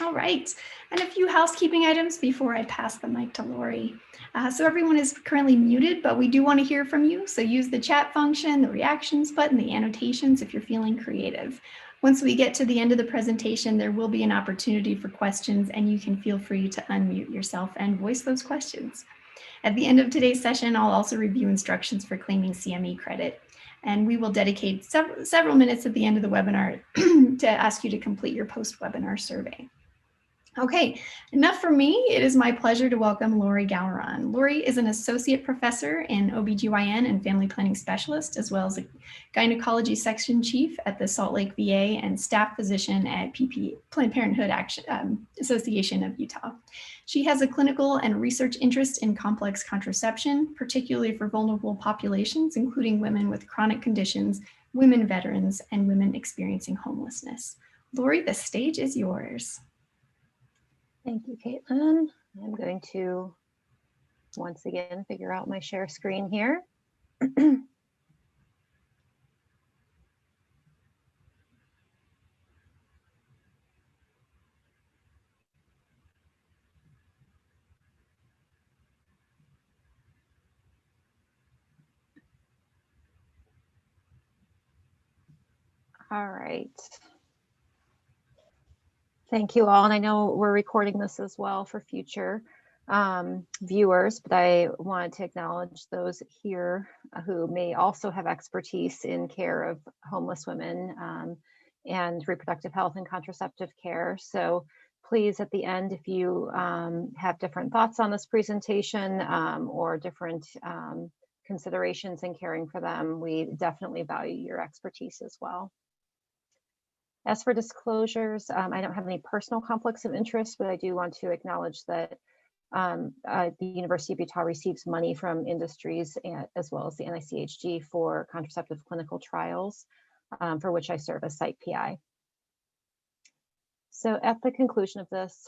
All right, and a few housekeeping items before I pass the mic to Lori. So everyone is currently muted, but we do want to hear from you. So use the chat function, the reactions button, the annotations if you're feeling creative. Once we get to the end of the presentation, there will be an opportunity for questions, and you can feel free to unmute yourself and voice those questions. At the end of today's session, I'll also review instructions for claiming CME credit. And we will dedicate several minutes at the end of the webinar to ask you to complete your post-webinar survey. Okay, enough for me. It is my pleasure to welcome Lori Gowron. Lori is an associate professor in OBGYN and family planning specialist, as well as a gynecology section chief at the Salt Lake VA and staff physician at Planned Parenthood Association of Utah. She has a clinical and research interest in complex contraception, particularly for vulnerable populations, including women with chronic conditions, women veterans, and women experiencing homelessness. Lori, the stage is yours. Thank you, Caitlin. I'm going to once again figure out my share screen here. All right. Thank you all, and I know we're recording this as well for future viewers, but I wanted to acknowledge those here who may also have expertise in care of homeless women and reproductive health and contraceptive care. So please, at the end, if you have different thoughts on this presentation or different considerations in caring for them, we definitely value your expertise as well. As for disclosures, I don't have any personal conflicts of interest, but I do want to acknowledge that the University of Utah receives money from industries as well as the NICHG for contraceptive clinical trials, for which I serve as site PI. So at the conclusion of this,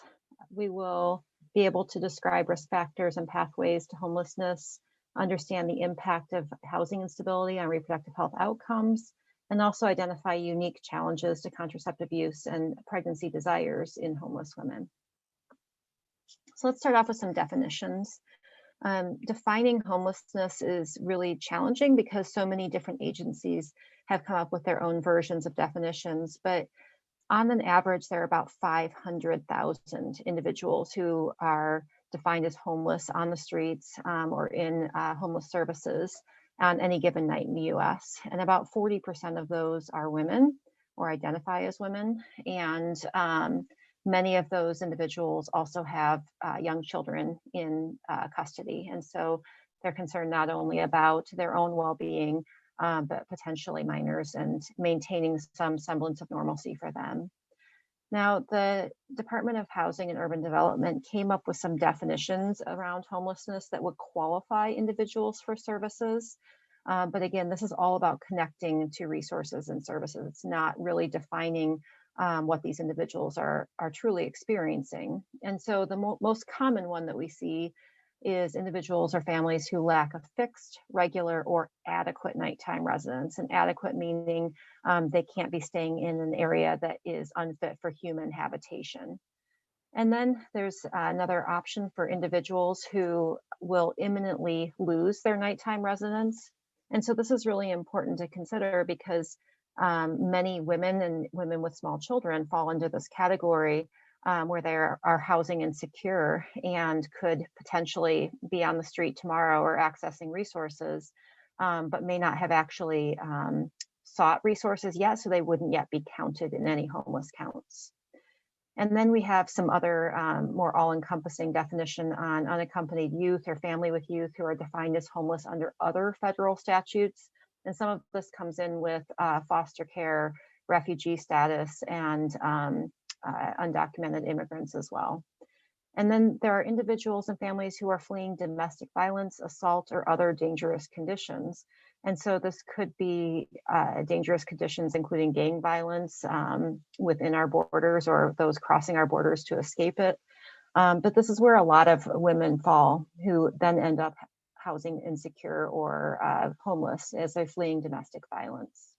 we will be able to describe risk factors and pathways to homelessness, understand the impact of housing instability on reproductive health outcomes, and also identify unique challenges to contraceptive use and pregnancy desires in homeless women. So let's start off with some definitions. Defining homelessness is really challenging because so many different agencies have come up with their own versions of definitions, but on an average, there are about 500,000 individuals who are defined as homeless on the streets or in homeless services on any given night in the US. And about 40% of those are women or identify as women. And many of those individuals also have young children in custody. And so they're concerned not only about their own well-being, but potentially minors and maintaining some semblance of normalcy for them. Now, the Department of Housing and Urban Development came up with some definitions around homelessness that would qualify individuals for services. But again, this is all about connecting to resources and services. It's not really defining what these individuals are truly experiencing. And so the most common one that we see is individuals or families who lack a fixed, regular, or adequate nighttime residence. And adequate meaning they can't be staying in an area that is unfit for human habitation. And then there's another option for individuals who will imminently lose their nighttime residence. And so this is really important to consider because many women and women with small children fall into this category where they are housing insecure and could potentially be on the street tomorrow or accessing resources, but may not have actually sought resources yet, so they wouldn't yet be counted in any homeless counts. And then we have some other more all-encompassing definition on unaccompanied youth or family with youth who are defined as homeless under other federal statutes. And some of this comes in with foster care, refugee status, and undocumented immigrants as well. And then there are individuals and families who are fleeing domestic violence, assault, or other dangerous conditions. And so this could be dangerous conditions, including gang violence within our borders or those crossing our borders to escape it. But this is where a lot of women fall, who then end up housing insecure or homeless as they're fleeing domestic violence.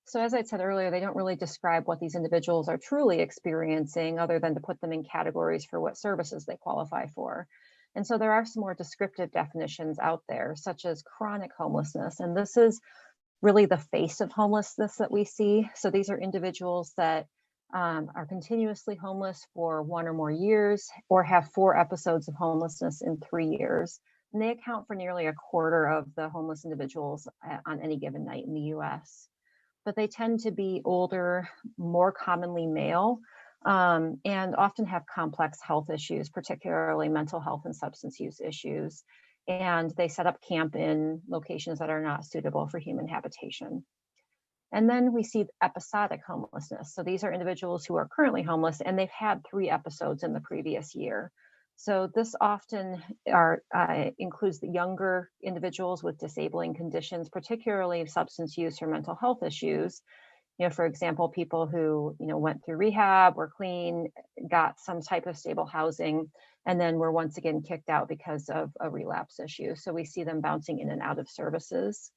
So as I said earlier, they don't really describe what these individuals are truly experiencing other than to put them in categories for what services they qualify for. And so there are some more descriptive definitions out there, such as chronic homelessness. And this is really the face of homelessness that we see. So these are individuals that are continuously homeless for 1 or more years or have 4 episodes of homelessness in 3 years. And they account for nearly a quarter of the homeless individuals on any given night in the US. But they tend to be older, more commonly male, and often have complex health issues, particularly mental health and substance use issues. And they set up camp in locations that are not suitable for human habitation. And then we see episodic homelessness. So these are individuals who are currently homeless and they've had 3 episodes in the previous year. So this often includes the younger individuals with disabling conditions, particularly substance use or mental health issues. For example, people who, went through rehab, were clean, got some type of stable housing, and then were once again kicked out because of a relapse issue. So we see them bouncing in and out of services.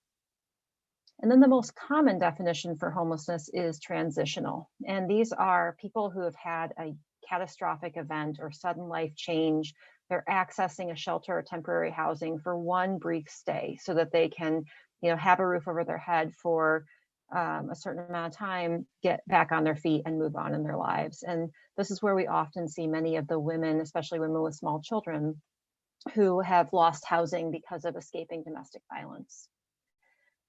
And then the most common definition for homelessness is transitional. And these are people who have had a catastrophic event or sudden life change. They're accessing a shelter or temporary housing for one brief stay so that they can, have a roof over their head for a certain amount of time, get back on their feet and move on in their lives. And this is where we often see many of the women, especially women with small children, who have lost housing because of escaping domestic violence.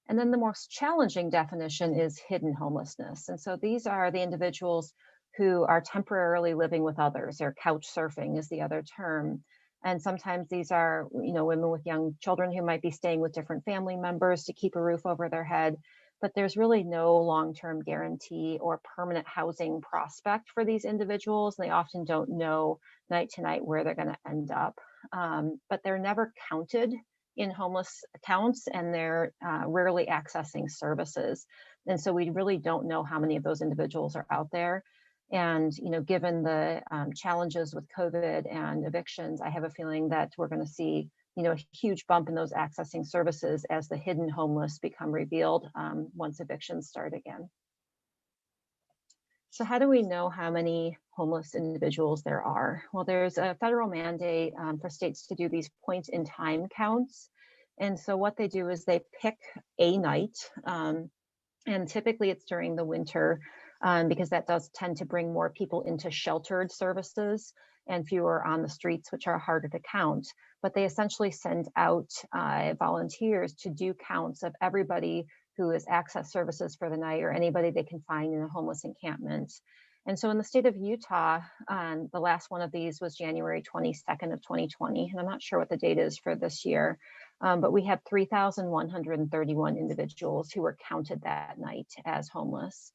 And then the most challenging definition is hidden homelessness. And so these are the individuals who are temporarily living with others, or couch surfing is the other term. And sometimes these are, women with young children who might be staying with different family members to keep a roof over their head. But there's really no long-term guarantee or permanent housing prospect for these individuals. They often don't know night to night where they're going to end up. But they're never counted in homeless counts, and they're rarely accessing services. And so we really don't know how many of those individuals are out there. And, given the challenges with COVID and evictions, I have a feeling that we're going to see, a huge bump in those accessing services as the hidden homeless become revealed once evictions start again. So how do we know how many homeless individuals there are? Well, there's a federal mandate for states to do these point-in-time counts. And so what they do is they pick a night, and typically it's during the winter, because that does tend to bring more people into sheltered services and fewer on the streets, which are harder to count. But they essentially send out volunteers to do counts of everybody who has accessed services for the night or anybody they can find in a homeless encampment. And so in the state of Utah, the last one of these was January 22nd of 2020. And I'm not sure what the date is for this year, but we had 3,131 individuals who were counted that night as homeless.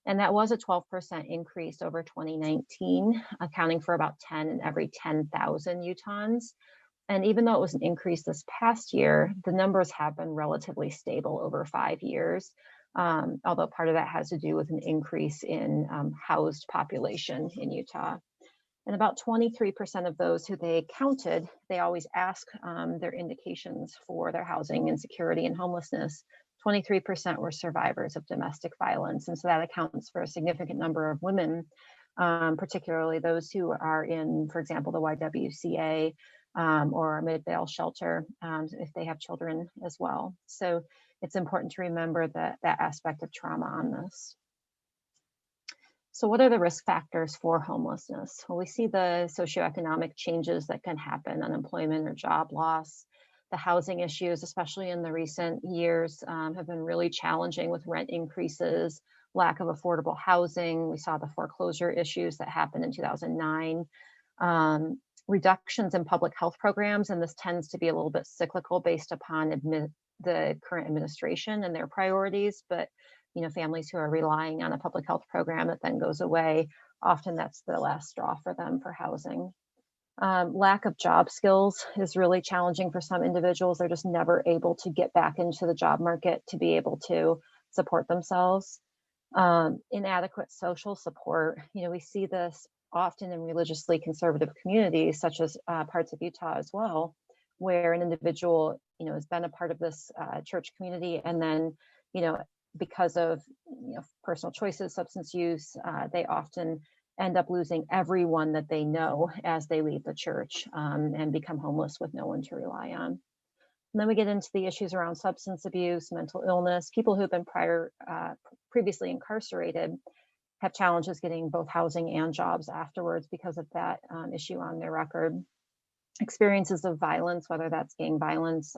And that was a 12% increase over 2019, accounting for about 10 in every 10,000 Utahns. And even though it was an increase this past year, the numbers have been relatively stable over 5 years, although part of that has to do with an increase in housed population in Utah. And about 23% of those who they counted, they always ask their indications for their housing insecurity and homelessness. 23% were survivors of domestic violence. And so that accounts for a significant number of women, particularly those who are in, for example, the YWCA or a mid-bail shelter, if they have children as well. So it's important to remember that aspect of trauma on this. So what are the risk factors for homelessness? Well, we see the socioeconomic changes that can happen, unemployment or job loss. The housing issues, especially in the recent years, have been really challenging with rent increases, lack of affordable housing. We saw the foreclosure issues that happened in 2009. Reductions in public health programs, and this tends to be a little bit cyclical based upon the current administration and their priorities, but families who are relying on a public health program that then goes away, often that's the last straw for them for housing. Lack of job skills is really challenging for some individuals. They're just never able to get back into the job market to be able to support themselves. Inadequate social support. We see this often in religiously conservative communities, such as parts of Utah as well, where an individual, has been a part of this church community, and then, because of personal choices, substance use, they often end up losing everyone that they know as they leave the church and become homeless with no one to rely on. And then we get into the issues around substance abuse, mental illness. People who've been previously incarcerated have challenges getting both housing and jobs afterwards because of that issue on their record. Experiences of violence, whether that's gang violence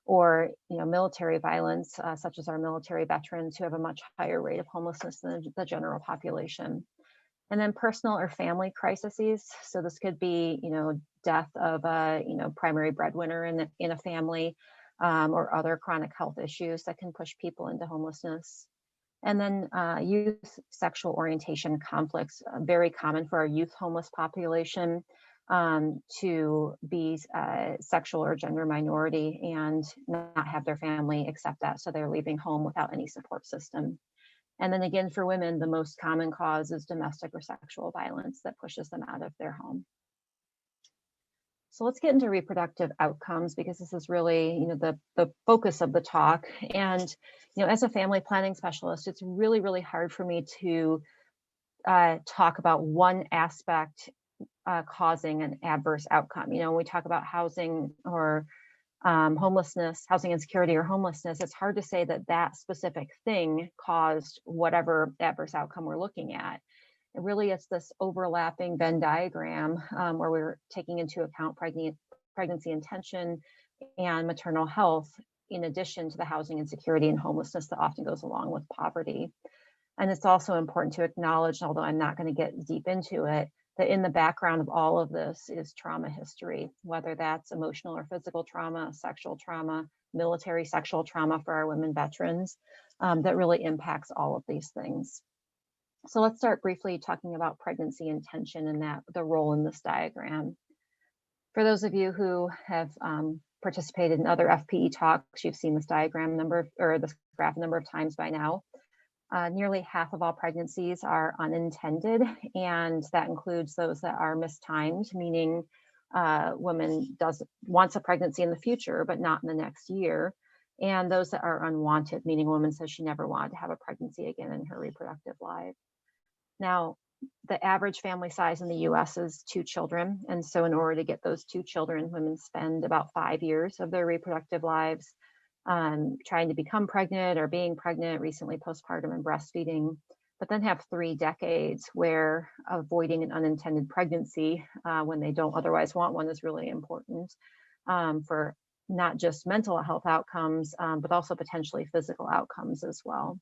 or military violence, such as our military veterans who have a much higher rate of homelessness than the general population. And then personal or family crises. So this could be, death of a, primary breadwinner in a family, or other chronic health issues that can push people into homelessness. And then youth sexual orientation conflicts, very common for our youth homeless population, to be sexual or gender minority and not have their family accept that. So they're leaving home without any support system. And then again, for women, the most common cause is domestic or sexual violence that pushes them out of their home. So let's get into reproductive outcomes, because this is really, the focus of the talk. And, as a family planning specialist, it's really, really hard for me to talk about one aspect causing an adverse outcome. When we talk about housing or homelessness, housing insecurity or homelessness, it's hard to say that specific thing caused whatever adverse outcome we're looking at. It really is this overlapping Venn diagram where we're taking into account pregnancy intention and maternal health, in addition to the housing insecurity and homelessness that often goes along with poverty. And it's also important to acknowledge, although I'm not going to get deep into it, that in the background of all of this is trauma history, whether that's emotional or physical trauma, sexual trauma, military sexual trauma for our women veterans, that really impacts all of these things. So let's start briefly talking about pregnancy intention and the role in this diagram. For those of you who have participated in other FPE talks, you've seen this diagram this graph a number of times by now. Nearly half of all pregnancies are unintended, and that includes those that are mistimed, meaning woman wants a pregnancy in the future, but not in the next year. And those that are unwanted, meaning a woman says she never wanted to have a pregnancy again in her reproductive life. Now, the average family size in the US is 2 children. And so in order to get those 2 children, women spend about 5 years of their reproductive lives trying to become pregnant or being pregnant, recently postpartum and breastfeeding, but then have 3 decades where avoiding an unintended pregnancy when they don't otherwise want one is really important for not just mental health outcomes, but also potentially physical outcomes as well.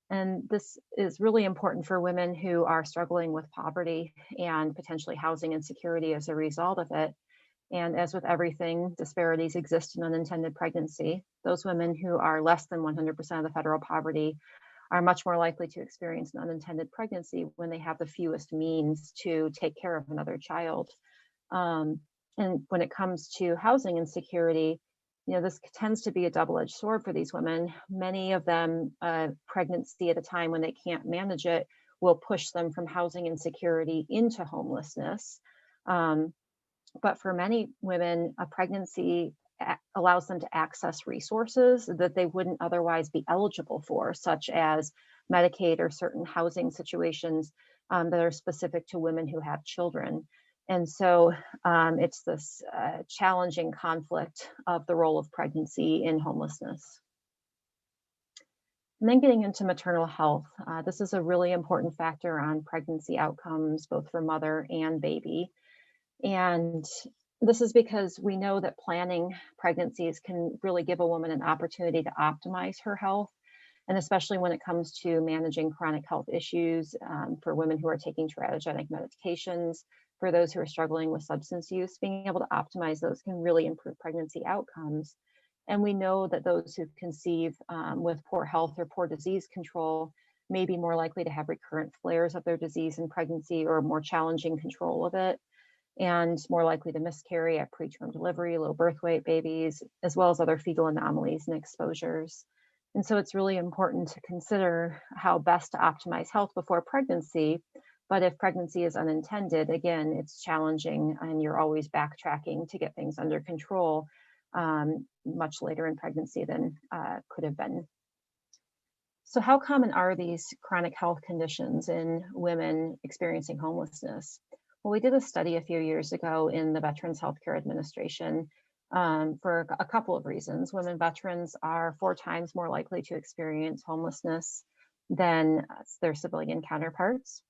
And this is really important for women who are struggling with poverty and potentially housing insecurity as a result of it. And as with everything, disparities exist in unintended pregnancy. Those women who are less than 100% of the federal poverty are much more likely to experience an unintended pregnancy when they have the fewest means to take care of another child. And when it comes to housing insecurity, this tends to be a double-edged sword for these women. Many of them, pregnancy at a time when they can't manage it will push them from housing insecurity into homelessness. But for many women, a pregnancy allows them to access resources that they wouldn't otherwise be eligible for, such as Medicaid or certain housing situations that are specific to women who have children. And so it's this challenging conflict of the role of pregnancy in homelessness. And then getting into maternal health, this is a really important factor on pregnancy outcomes, both for mother and baby. And this is because we know that planning pregnancies can really give a woman an opportunity to optimize her health. And especially when it comes to managing chronic health issues for women who are taking teratogenic medications, for those who are struggling with substance use, being able to optimize those can really improve pregnancy outcomes. And we know that those who conceive with poor health or poor disease control may be more likely to have recurrent flares of their disease in pregnancy or more challenging control of it, and more likely to miscarry at preterm delivery, low birth weight babies, as well as other fetal anomalies and exposures. And so it's really important to consider how best to optimize health before pregnancy. But if pregnancy is unintended, again, it's challenging and you're always backtracking to get things under control much later in pregnancy than could have been. So how common are these chronic health conditions in women experiencing homelessness? Well, we did a study a few years ago in the Veterans Healthcare Administration for a couple of reasons. Women veterans are 4 times more likely to experience homelessness than their civilian counterparts.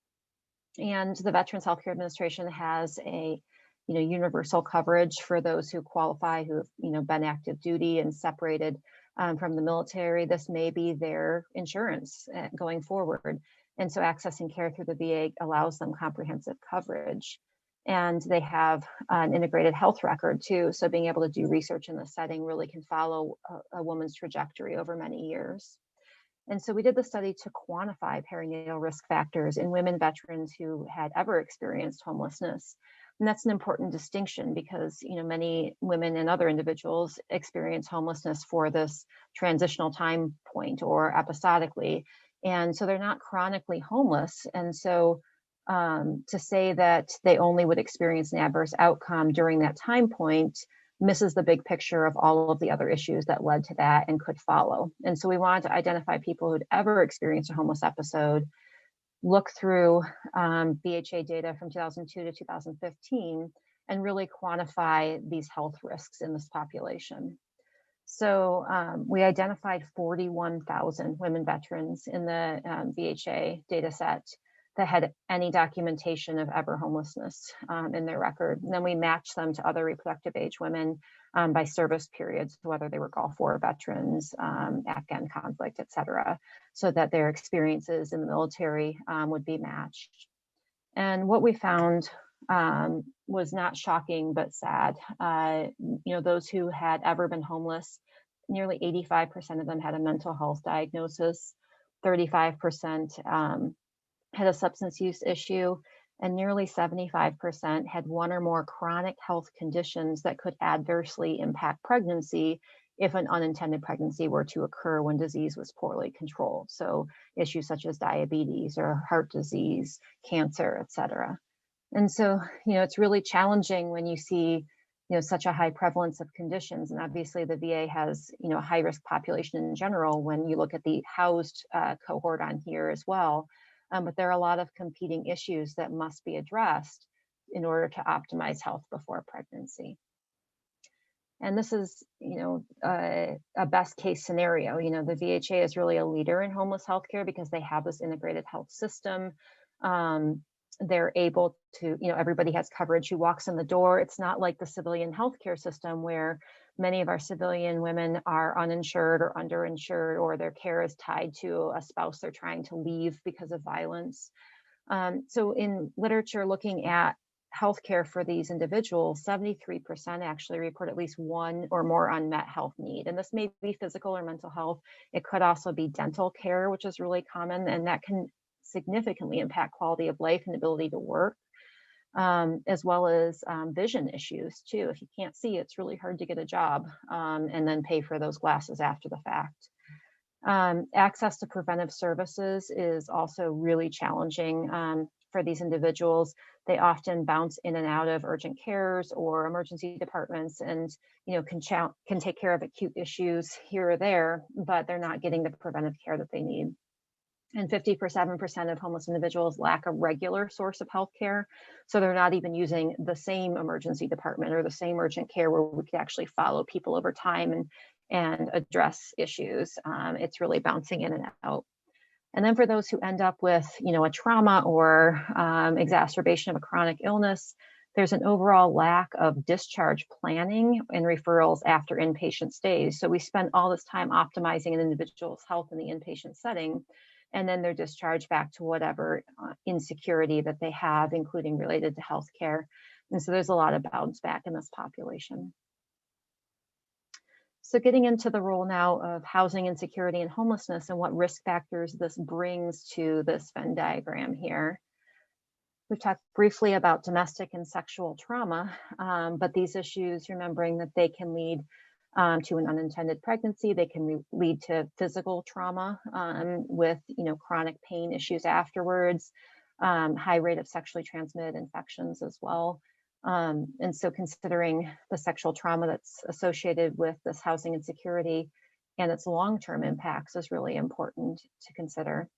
And the Veterans Healthcare Administration has a universal coverage for those who qualify, who have been active duty and separated from the military. This may be their insurance going forward. And so accessing care through the VA allows them comprehensive coverage. And they have an integrated health record too. So being able to do research in this setting really can follow a woman's trajectory over many years. And so we did the study to quantify perinatal risk factors in women veterans who had ever experienced homelessness. And that's an important distinction because many women and other individuals experience homelessness for this transitional time point or episodically. And so they're not chronically homeless. And so to say that they only would experience an adverse outcome during that time point misses the big picture of all of the other issues that led to that and could follow. And so we wanted to identify people who'd ever experienced a homeless episode, look through VHA data from 2002 to 2015, and really quantify these health risks in this population. So we identified 41,000 women veterans in the VHA data set that had any documentation of ever homelessness in their record. And then we matched them to other reproductive age women by service periods, whether they were Gulf War veterans, Afghan conflict, et cetera, so that their experiences in the military would be matched. And what we found was not shocking, but sad. Those who had ever been homeless, nearly 85% of them had a mental health diagnosis, 35% had a substance use issue, and nearly 75% had one or more chronic health conditions that could adversely impact pregnancy if an unintended pregnancy were to occur when disease was poorly controlled. So issues such as diabetes or heart disease, cancer, et cetera. And so, it's really challenging when you see, such a high prevalence of conditions. And obviously the VA has, a high risk population in general when you look at the housed cohort on here as well. But there are a lot of competing issues that must be addressed in order to optimize health before pregnancy. And this is, a best case scenario. The VHA is really a leader in homeless healthcare because they have this integrated health system. They're able to, everybody has coverage who walks in the door. It's not like the civilian healthcare system where many of our civilian women are uninsured or underinsured, or their care is tied to a spouse they're trying to leave because of violence. So in literature looking at healthcare for these individuals, 73% actually report at least one or more unmet health need. And this may be physical or mental health. It could also be dental care, which is really common, and that can significantly impact quality of life and ability to work, as well as vision issues too. If you can't see, it's really hard to get a job and then pay for those glasses after the fact. Access to preventive services is also really challenging for these individuals. They often bounce in and out of urgent cares or emergency departments, and can take care of acute issues here or there, but they're not getting the preventive care that they need. And 57% of homeless individuals lack a regular source of health care. So they're not even using the same emergency department or the same urgent care where we could actually follow people over time and address issues. It's really bouncing in and out. And then for those who end up with, a trauma or exacerbation of a chronic illness, there's an overall lack of discharge planning and referrals after inpatient stays. So we spend all this time optimizing an individual's health in the inpatient setting, and then they're discharged back to whatever insecurity that they have, including related to healthcare. And so there's a lot of bounce back in this population. So getting into the role now of housing insecurity and homelessness and what risk factors this brings to this Venn diagram here. We've talked briefly about domestic and sexual trauma, but these issues, remembering that they can lead to an unintended pregnancy, they can lead to physical trauma with chronic pain issues afterwards, high rate of sexually transmitted infections as well. And so considering the sexual trauma that's associated with this housing insecurity and its long-term impacts is really important to consider.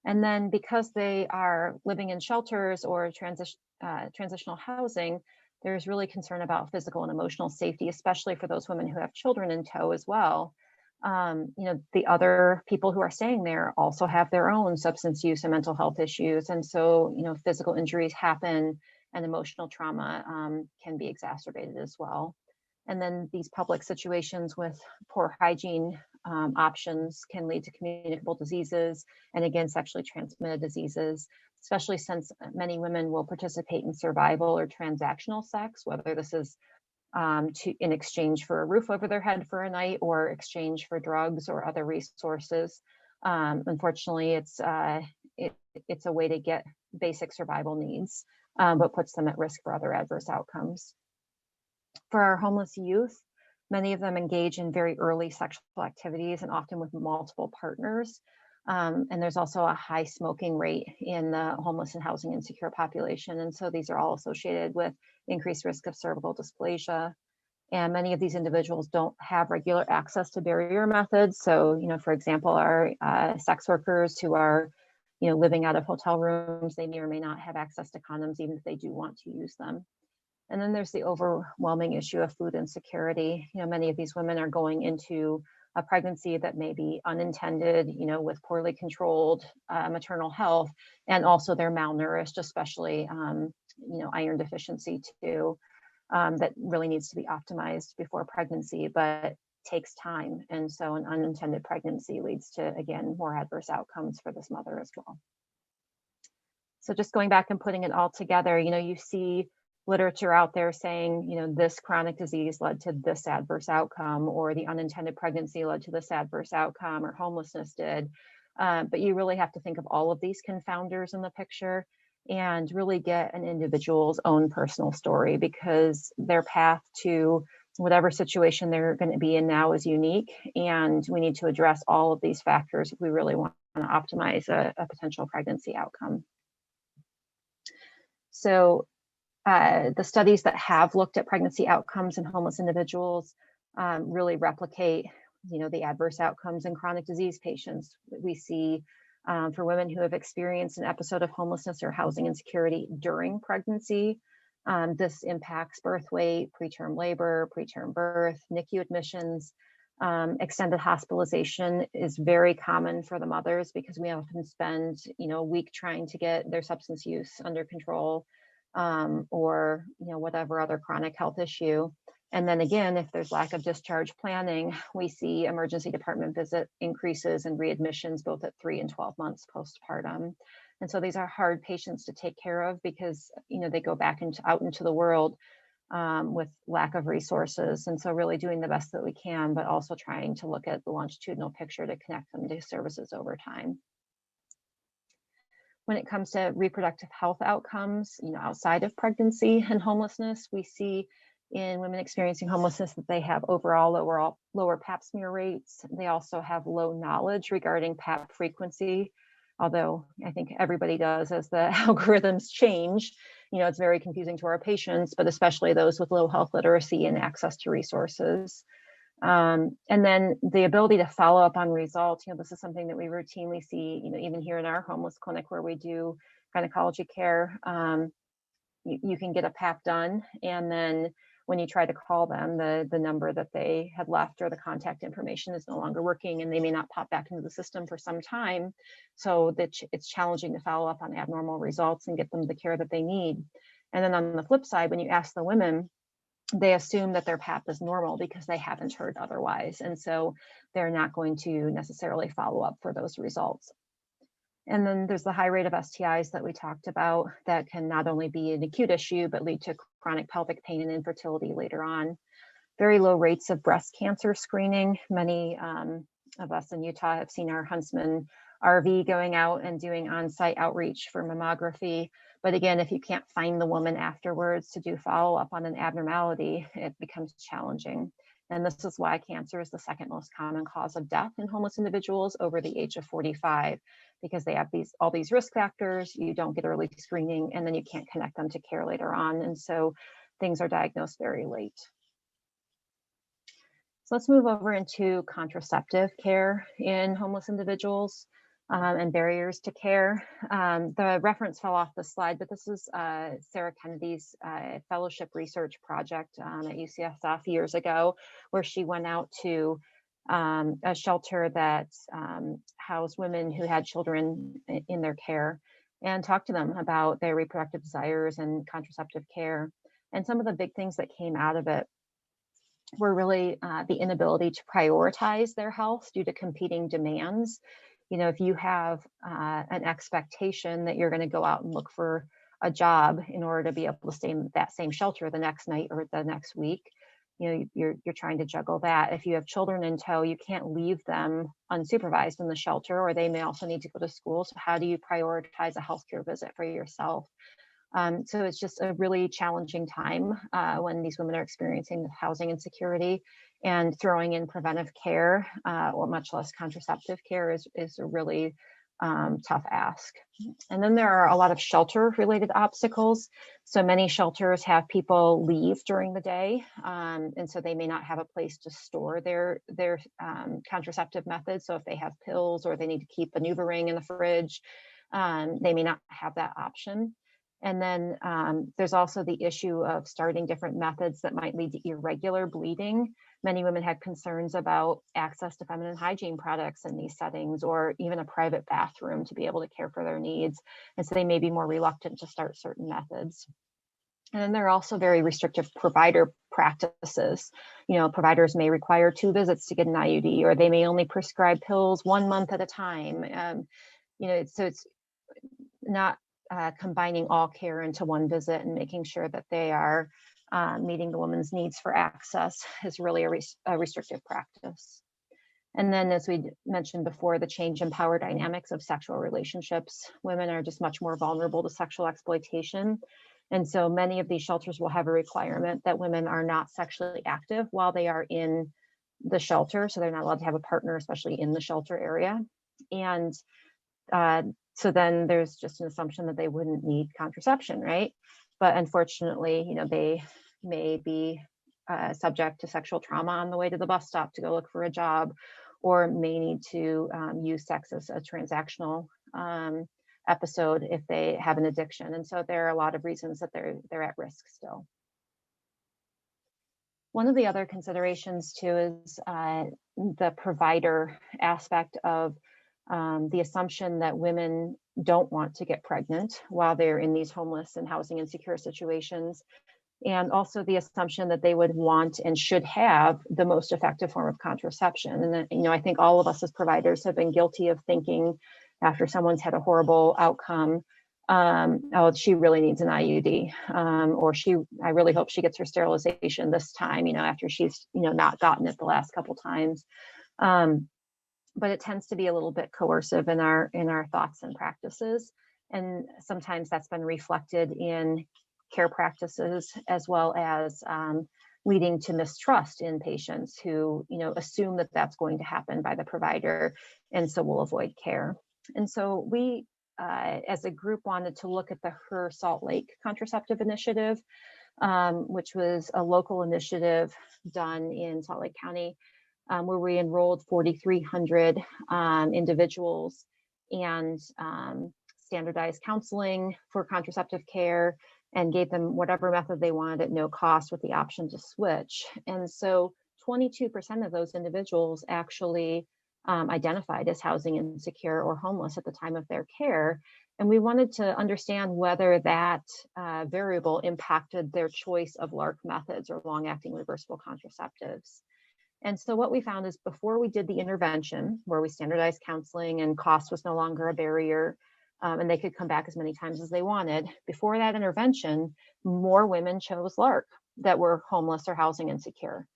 And then because they are living in shelters or transitional housing, there's really concern about physical and emotional safety, especially for those women who have children in tow as well. The other people who are staying there also have their own substance use and mental health issues. And so, physical injuries happen and emotional trauma can be exacerbated as well. And then these public situations with poor hygiene options can lead to communicable diseases and again, sexually transmitted diseases, especially since many women will participate in survival or transactional sex, whether this is in exchange for a roof over their head for a night or exchange for drugs or other resources. Unfortunately, it's a way to get basic survival needs, but puts them at risk for other adverse outcomes. For our homeless youth, many of them engage in very early sexual activities and often with multiple partners. And there's also a high smoking rate in the homeless and housing insecure population. And so these are all associated with increased risk of cervical dysplasia. And many of these individuals don't have regular access to barrier methods. So, for example, our sex workers who are, living out of hotel rooms, they may or may not have access to condoms, even if they do want to use them. And then there's the overwhelming issue of food insecurity. Many of these women are going into a pregnancy that may be unintended, with poorly controlled maternal health, and also they're malnourished, especially, iron deficiency too, that really needs to be optimized before pregnancy, but takes time. And so an unintended pregnancy leads to, again, more adverse outcomes for this mother as well. So just going back and putting it all together, you see literature out there saying, this chronic disease led to this adverse outcome, or the unintended pregnancy led to this adverse outcome, or homelessness did. But you really have to think of all of these confounders in the picture and really get an individual's own personal story, because their path to whatever situation they're going to be in now is unique. And we need to address all of these factors if we really want to optimize a potential pregnancy outcome. So the studies that have looked at pregnancy outcomes in homeless individuals really replicate, the adverse outcomes in chronic disease patients. We see for women who have experienced an episode of homelessness or housing insecurity during pregnancy, this impacts birth weight, preterm labor, preterm birth, NICU admissions. Extended hospitalization is very common for the mothers because we often spend, a week trying to get their substance use under control, or whatever other chronic health issue. And then again, if there's lack of discharge planning, we see emergency department visit increases and readmissions both at 3 and 12 months postpartum. And so these are hard patients to take care of because, they go back out into the world with lack of resources. And so really doing the best that we can, but also trying to look at the longitudinal picture to connect them to services over time. When it comes to reproductive health outcomes, outside of pregnancy and homelessness, we see in women experiencing homelessness that they have overall lower pap smear rates. They also have low knowledge regarding pap frequency, although I think everybody does as the algorithms change. It's very confusing to our patients, but especially those with low health literacy and access to resources. And then the ability to follow up on results, this is something that we routinely see, even here in our homeless clinic where we do gynecology care. You can get a PAP done, and then when you try to call them, the number that they had left or the contact information is no longer working, and they may not pop back into the system for some time. So that it's challenging to follow up on abnormal results and get them the care that they need. And then on the flip side, when you ask the women, they assume that their PAP is normal because they haven't heard otherwise. And so they're not going to necessarily follow up for those results. And then there's the high rate of STIs that we talked about that can not only be an acute issue, but lead to chronic pelvic pain and infertility later on. Very low rates of breast cancer screening. Many of us in Utah have seen our Huntsman RV going out and doing on-site outreach for mammography. But again, if you can't find the woman afterwards to do follow-up on an abnormality, it becomes challenging. And this is why cancer is the second most common cause of death in homeless individuals over the age of 45, because they have all these risk factors. You don't get early screening, and then you can't connect them to care later on. And so things are diagnosed very late. So let's move over into contraceptive care in homeless individuals and barriers to care. The reference fell off the slide, but this is Sarah Kennedy's fellowship research project at UCSF years ago, where she went out to a shelter that housed women who had children in their care and talked to them about their reproductive desires and contraceptive care. And some of the big things that came out of it were really the inability to prioritize their health due to competing demands. If you have an expectation that you're going to go out and look for a job in order to be able to stay in that same shelter the next night or the next week, you're trying to juggle that. If you have children in tow, you can't leave them unsupervised in the shelter, or they may also need to go to school. So how do you prioritize a healthcare visit for yourself? So it's just a really challenging time when these women are experiencing housing insecurity, and throwing in preventive care or much less contraceptive care is a really tough ask. And then there are a lot of shelter related obstacles. So many shelters have people leave during the day, and so they may not have a place to store their contraceptive methods. So if they have pills or they need to keep a NuvaRing in the fridge, they may not have that option. And then there's also the issue of starting different methods that might lead to irregular bleeding. Many women had concerns about access to feminine hygiene products in these settings, or even a private bathroom to be able to care for their needs. And so they may be more reluctant to start certain methods. And then there are also very restrictive provider practices. Providers may require 2 visits to get an IUD, or they may only prescribe pills 1 month at a time. So it's not combining all care into one visit and making sure that they are meeting the woman's needs for access is really a restrictive practice. And then, as we mentioned before, the change in power dynamics of sexual relationships. Women are just much more vulnerable to sexual exploitation. And so many of these shelters will have a requirement that women are not sexually active while they are in the shelter. So they're not allowed to have a partner, especially in the shelter area. And so then there's just an assumption that they wouldn't need contraception, right? But unfortunately, they may be subject to sexual trauma on the way to the bus stop to go look for a job, or may need to use sex as a transactional episode if they have an addiction. And so there are a lot of reasons that they're at risk still. One of the other considerations too is the provider aspect of the assumption that women don't want to get pregnant while they're in these homeless and housing insecure situations, and also the assumption that they would want and should have the most effective form of contraception. And I think all of us as providers have been guilty of thinking after someone's had a horrible outcome, oh, she really needs an IUD, or I really hope she gets her sterilization this time, after she's, not gotten it the last couple times. But it tends to be a little bit coercive in our thoughts and practices. And sometimes that's been reflected in care practices, as well as leading to mistrust in patients who, assume that that's going to happen by the provider, and so will avoid care. And so we, as a group, wanted to look at the Her Salt Lake Contraceptive Initiative, which was a local initiative done in Salt Lake County, where we enrolled 4,300 individuals and standardized counseling for contraceptive care, and gave them whatever method they wanted at no cost with the option to switch. And so 22% of those individuals actually identified as housing insecure or homeless at the time of their care. And we wanted to understand whether that variable impacted their choice of LARC methods or long-acting reversible contraceptives. And so what we found is, before we did the intervention, where we standardized counseling and cost was no longer a barrier, and they could come back as many times as they wanted, before that intervention, more women chose LARC that were homeless or housing insecure.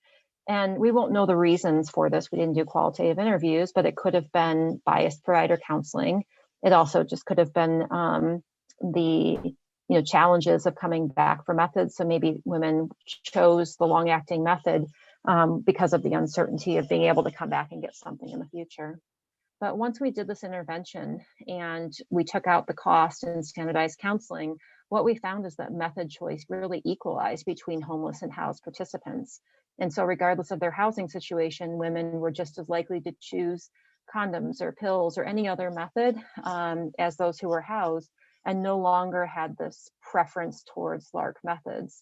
And we won't know the reasons for this. We didn't do qualitative interviews, but it could have been biased provider counseling. It also just could have been the challenges of coming back for methods. So maybe women chose the long-acting method because of the uncertainty of being able to come back and get something in the future. But once we did this intervention and we took out the cost and standardized counseling, what we found is that method choice really equalized between homeless and housed participants. And so regardless of their housing situation, women were just as likely to choose condoms or pills or any other method as those who were housed, and no longer had this preference towards LARC methods.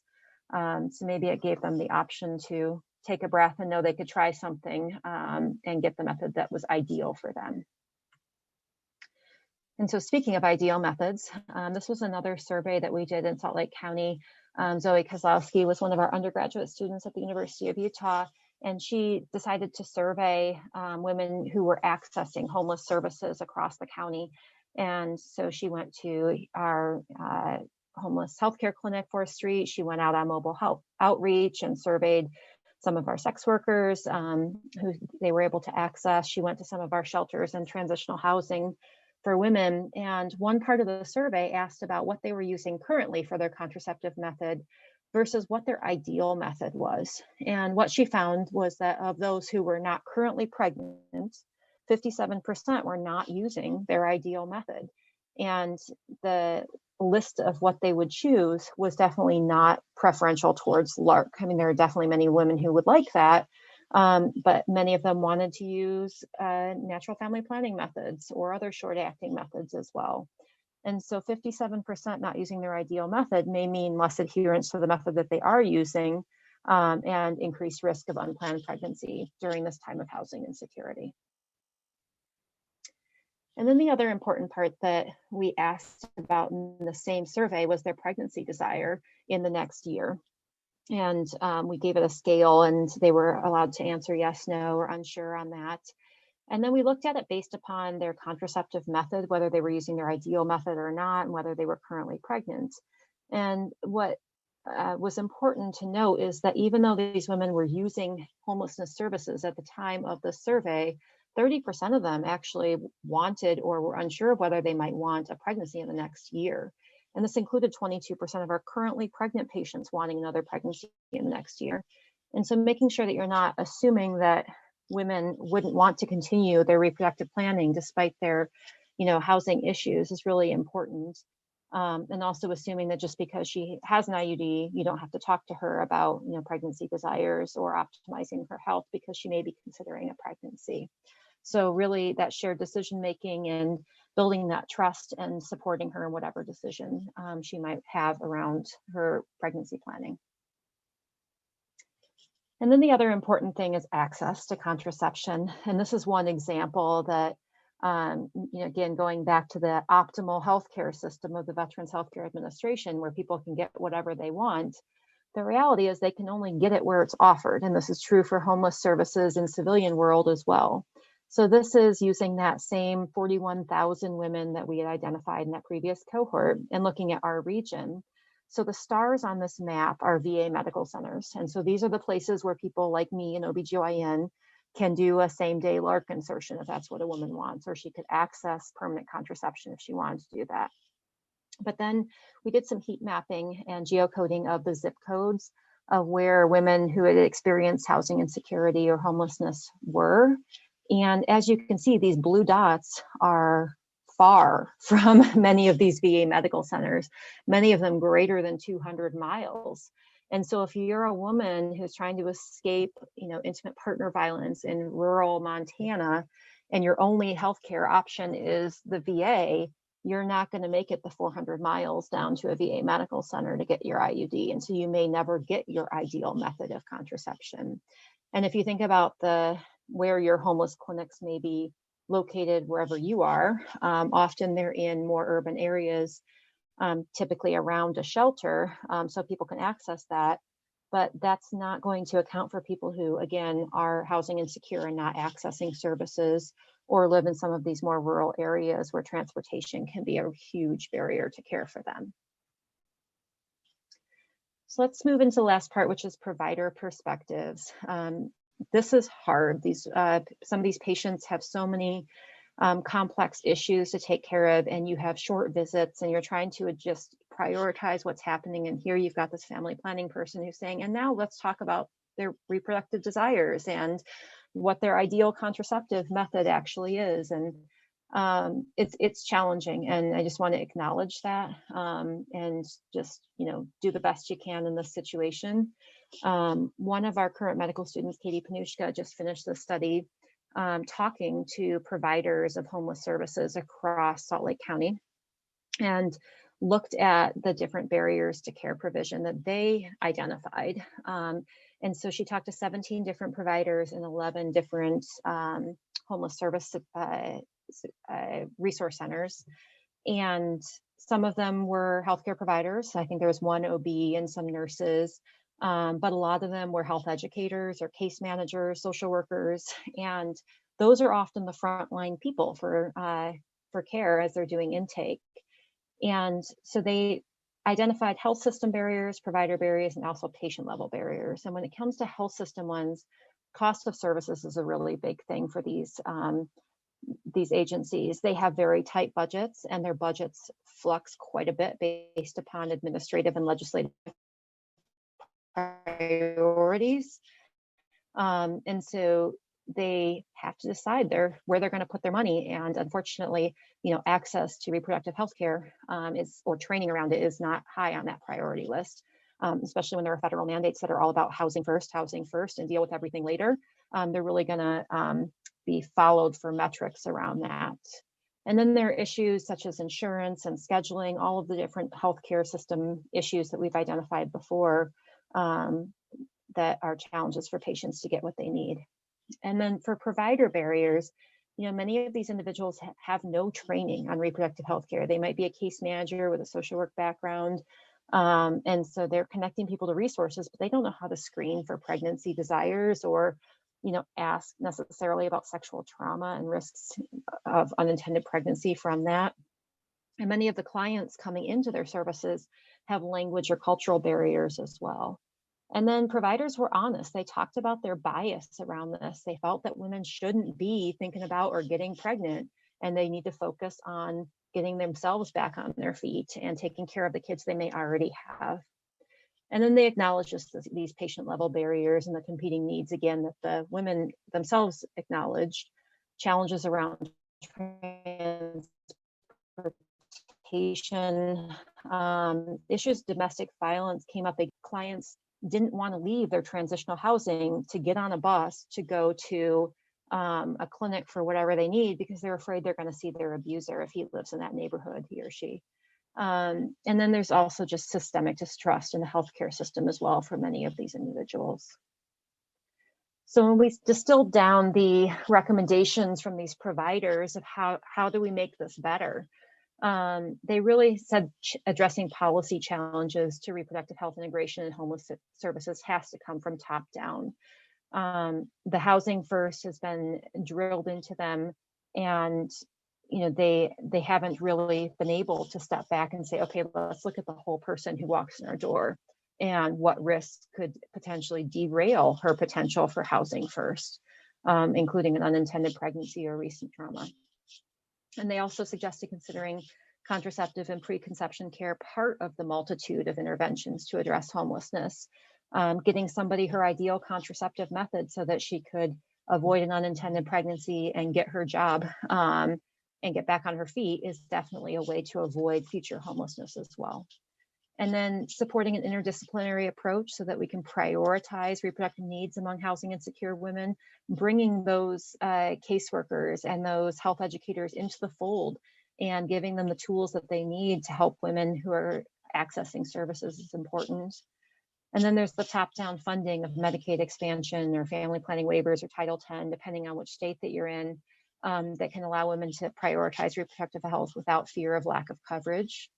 So maybe it gave them the option to take a breath and know they could try something and get the method that was ideal for them. And so, speaking of ideal methods, this was another survey that we did in Salt Lake County. Zoe Kozlowski was one of our undergraduate students at the University of Utah, and she decided to survey women who were accessing homeless services across the county. And so she went to our homeless healthcare clinic, 4th Street. She went out on mobile health outreach and surveyed some of our sex workers who they were able to access. She went to some of our shelters and transitional housing for women. And one part of the survey asked about what they were using currently for their contraceptive method versus what their ideal method was. And what she found was that of those who were not currently pregnant, 57% were not using their ideal method. And the list of what they would choose was definitely not preferential towards LARC. I mean, there are definitely many women who would like that, but many of them wanted to use natural family planning methods or other short-acting methods as well. And so 57% not using their ideal method may mean less adherence to the method that they are using and increased risk of unplanned pregnancy during this time of housing insecurity. And then the other important part that we asked about in the same survey was their pregnancy desire in the next year. And we gave it a scale, and they were allowed to answer yes, no, or unsure on that. And then we looked at it based upon their contraceptive method, whether they were using their ideal method or not, and whether they were currently pregnant. And what was important to note is that even though these women were using homelessness services at the time of the survey, 30% of them actually wanted or were unsure of whether they might want a pregnancy in the next year. And this included 22% of our currently pregnant patients wanting another pregnancy in the next year. And so making sure that you're not assuming that women wouldn't want to continue their reproductive planning despite their, housing issues is really important. And also assuming that just because she has an IUD, you don't have to talk to her about, pregnancy desires or optimizing her health because she may be considering a pregnancy. So really that shared decision-making and building that trust and supporting her in whatever decision she might have around her pregnancy planning. And then the other important thing is access to contraception. And this is one example that, again, going back to the optimal healthcare system of the Veterans Healthcare Administration, where people can get whatever they want, the reality is they can only get it where it's offered. And this is true for homeless services in civilian world as well. So this is using that same 41,000 women that we had identified in that previous cohort and looking at our region. So the stars on this map are VA medical centers. And so these are the places where people like me, an OBGYN, can do a same-day LARC insertion if that's what a woman wants, or she could access permanent contraception if she wanted to do that. But then we did some heat mapping and geocoding of the zip codes of where women who had experienced housing insecurity or homelessness were. And as you can see, these blue dots are far from many of these VA medical centers, many of them greater than 200 miles. And so if you're a woman who's trying to escape, intimate partner violence in rural Montana, and your only healthcare option is the VA, you're not going to make it the 400 miles down to a VA medical center to get your IUD. And so you may never get your ideal method of contraception. And if you think about where your homeless clinics may be located wherever you are, often they're in more urban areas, typically around a shelter, so people can access that. But that's not going to account for people who, again, are housing insecure and not accessing services, or live in some of these more rural areas where transportation can be a huge barrier to care for them. So let's move into the last part, which is provider perspectives. This is hard. Some of these patients have so many complex issues to take care of, and you have short visits, and you're trying to just prioritize what's happening. And here you've got this family planning person who's saying, and now let's talk about their reproductive desires and what their ideal contraceptive method actually is. And it's challenging, and I just want to acknowledge that, and just do the best you can in this situation. One of our current medical students, Katie Panushka, just finished this study talking to providers of homeless services across Salt Lake County, and looked at the different barriers to care provision that they identified. And so she talked to 17 different providers in 11 different homeless service resource centers. And some of them were healthcare providers. I think there was one OB and some nurses, but a lot of them were health educators or case managers, social workers. And those are often the frontline people for care as they're doing intake. And so they identified health system barriers, provider barriers, and also patient level barriers. And when it comes to health system ones, cost of services is a really big thing for these agencies. They have very tight budgets, and their budgets flux quite a bit based upon administrative and legislative priorities. And so they have to decide where they're going to put their money. And unfortunately, access to reproductive health care or training around it is not high on that priority list, especially when there are federal mandates that are all about housing first, and deal with everything later. They're really going to be followed for metrics around that. And then there are issues such as insurance and scheduling, all of the different healthcare system issues that we've identified before that are challenges for patients to get what they need. And then for provider barriers, many of these individuals have no training on reproductive health care. They might be a case manager with a social work background. And so they're connecting people to resources, but they don't know how to screen for pregnancy desires or, ask necessarily about sexual trauma and risks of unintended pregnancy from that. And many of the clients coming into their services have language or cultural barriers as well. And then providers were honest. They talked about their bias around this. They felt that women shouldn't be thinking about or getting pregnant, and they need to focus on getting themselves back on their feet and taking care of the kids they may already have. And then they acknowledged these patient level barriers and the competing needs, again, that the women themselves acknowledged. Challenges around transportation, issues, domestic violence came up. Clients didn't want to leave their transitional housing to get on a bus to go to a clinic for whatever they need, because they're afraid they're going to see their abuser if he lives in that neighborhood, he or she. And then there's also just systemic distrust in the healthcare system as well for many of these individuals. So when we distilled down the recommendations from these providers of how do we make this better, they really said addressing policy challenges to reproductive health integration and homeless services has to come from top down. The housing first has been drilled into them, and they haven't really been able to step back and say, okay, let's look at the whole person who walks in our door and what risks could potentially derail her potential for housing first, including an unintended pregnancy or recent trauma. And they also suggested considering contraceptive and preconception care part of the multitude of interventions to address homelessness, getting somebody her ideal contraceptive method so that she could avoid an unintended pregnancy and get her job and get back on her feet is definitely a way to avoid future homelessness as well. And then supporting an interdisciplinary approach so that we can prioritize reproductive needs among housing insecure women, bringing those caseworkers and those health educators into the fold and giving them the tools that they need to help women who are accessing services is important. And then there's the top-down funding of Medicaid expansion or family planning waivers or Title X, depending on which state that you're in, that can allow women to prioritize reproductive health without fear of lack of coverage.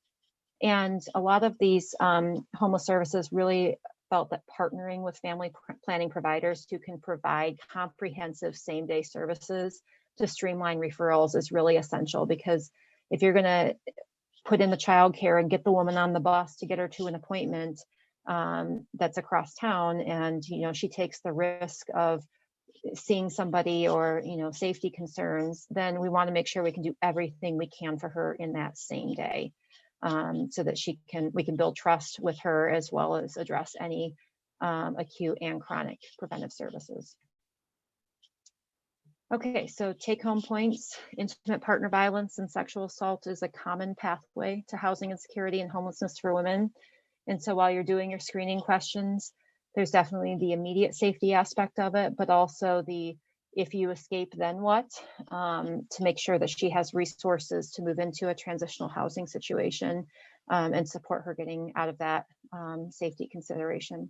And a lot of these homeless services really felt that partnering with family planning providers who can provide comprehensive same-day services to streamline referrals is really essential, because if you're going to put in the childcare and get the woman on the bus to get her to an appointment that's across town, and she takes the risk of seeing somebody or safety concerns, then we want to make sure we can do everything we can for her in that same day. So that we can build trust with her, as well as address any acute and chronic preventive services. Okay, so take-home points: intimate partner violence and sexual assault is a common pathway to housing insecurity and homelessness for women. And so while you're doing your screening questions, there's definitely the immediate safety aspect of it, but also the if you escape, then what, to make sure that she has resources to move into a transitional housing situation and support her getting out of that safety consideration.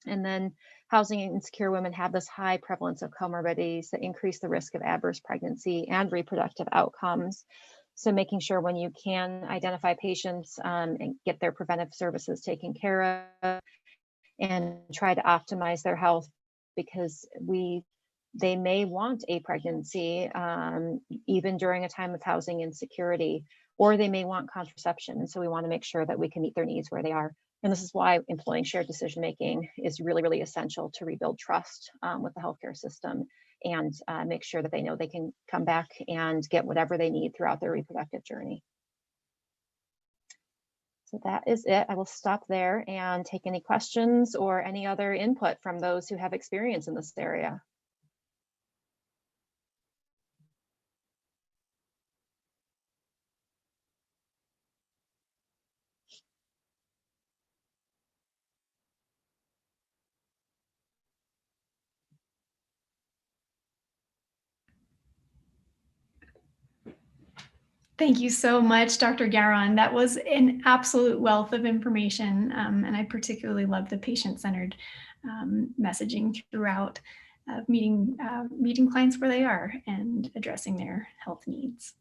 And then housing insecure women have this high prevalence of comorbidities that increase the risk of adverse pregnancy and reproductive outcomes. So making sure when you can identify patients and get their preventive services taken care of and try to optimize their health, because they may want a pregnancy even during a time of housing insecurity, or they may want contraception. And so we want to make sure that we can meet their needs where they are. And this is why employing shared decision-making is really, really essential to rebuild trust with the healthcare system and make sure that they know they can come back and get whatever they need throughout their reproductive journey. So that is it. I will stop there and take any questions or any other input from those who have experience in this area. Thank you so much, Dr. Garon. That was an absolute wealth of information, and I particularly love the patient-centered messaging throughout meeting clients where they are and addressing their health needs.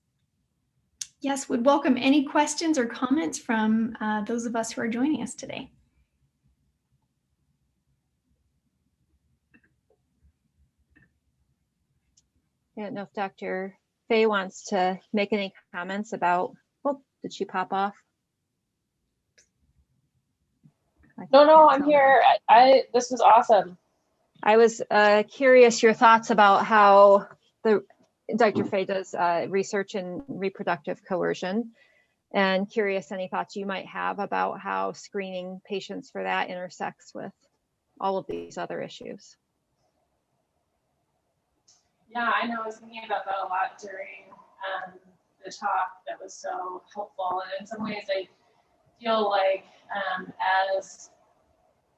Yes, would welcome any questions or comments from those of us who are joining us today. I don't know if Dr. Faye wants to make any comments about, oh, did she pop off? No, I'm here. This was awesome. I was curious your thoughts about how Dr. Faye does research in reproductive coercion, and curious any thoughts you might have about how screening patients for that intersects with all of these other issues. Yeah, I know. I was thinking about that a lot during the talk. That was so helpful. And in some ways, I feel like as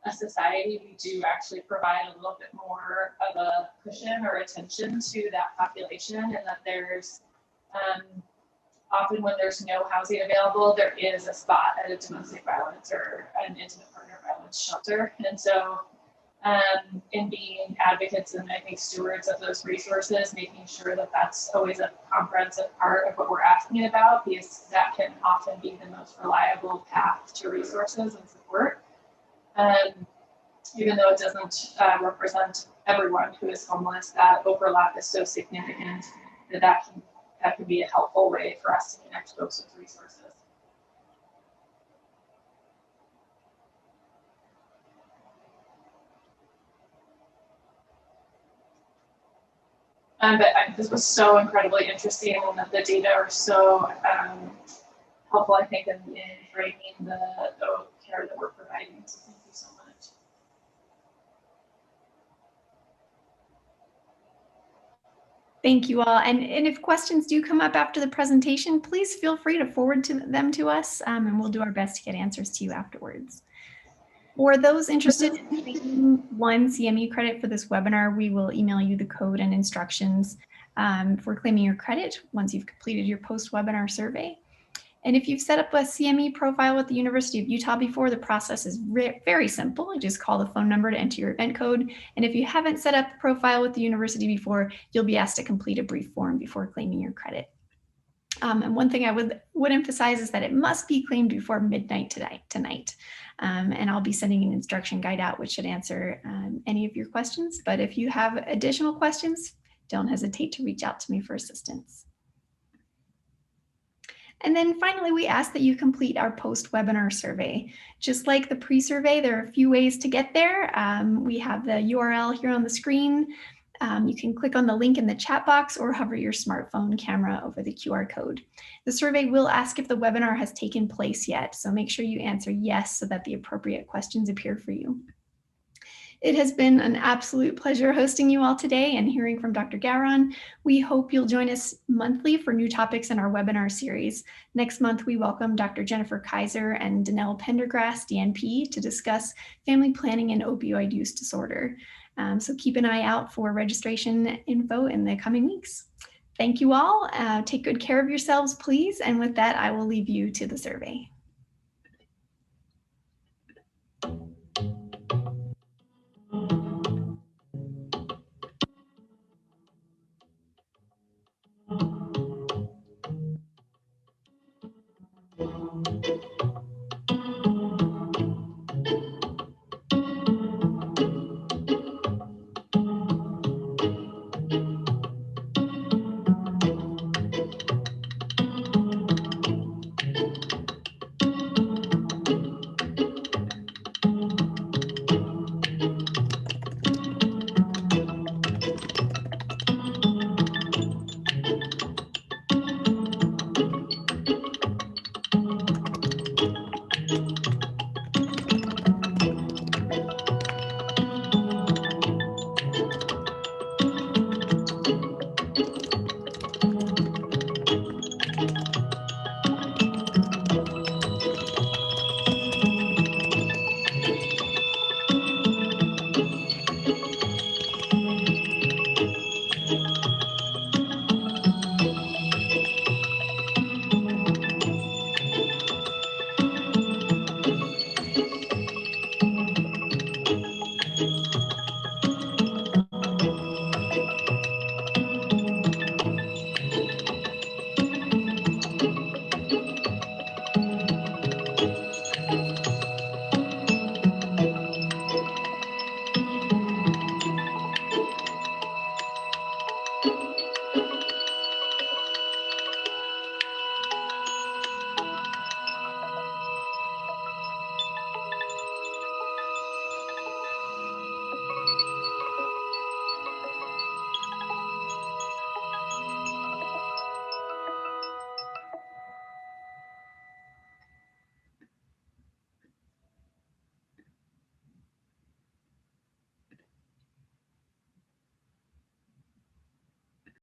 a society, we do actually provide a little bit more of a cushion or attention to that population, and that there's often when there's no housing available, there is a spot at a domestic violence or an intimate partner violence shelter. And so in being advocates and I think stewards of those resources, making sure that that's always a comprehensive part of what we're asking about, because that can often be the most reliable path to resources and support. Even though it doesn't represent everyone who is homeless, that overlap is so significant that can be a helpful way for us to connect folks with resources. This was so incredibly interesting, and that the data are so helpful, I think, in framing the care that we're providing. So thank you so much. Thank you all. And if questions do come up after the presentation, please feel free to forward them to us, and we'll do our best to get answers to you afterwards. For those interested in claiming 1 CME credit for this webinar, we will email you the code and instructions for claiming your credit once you've completed your post-webinar survey. And if you've set up a CME profile with the University of Utah before, the process is very simple. You just call the phone number to enter your event code. And if you haven't set up a profile with the university before, you'll be asked to complete a brief form before claiming your credit. And one thing I would emphasize is that it must be claimed before midnight tonight. And I'll be sending an instruction guide out, which should answer any of your questions. But if you have additional questions, don't hesitate to reach out to me for assistance. And then finally, we ask that you complete our post-webinar survey. Just like the pre-survey, there are a few ways to get there. We have the URL here on the screen. You can click on the link in the chat box or hover your smartphone camera over the QR code. The survey will ask if the webinar has taken place yet, so make sure you answer yes so that the appropriate questions appear for you. It has been an absolute pleasure hosting you all today and hearing from Dr. Gowron. We hope you'll join us monthly for new topics in our webinar series. Next month, we welcome Dr. Jennifer Kaiser and Danelle Pendergrass, DNP, to discuss family planning and opioid use disorder. So keep an eye out for registration info in the coming weeks. Thank you all. Take good care of yourselves, please. And with that, I will leave you to the survey.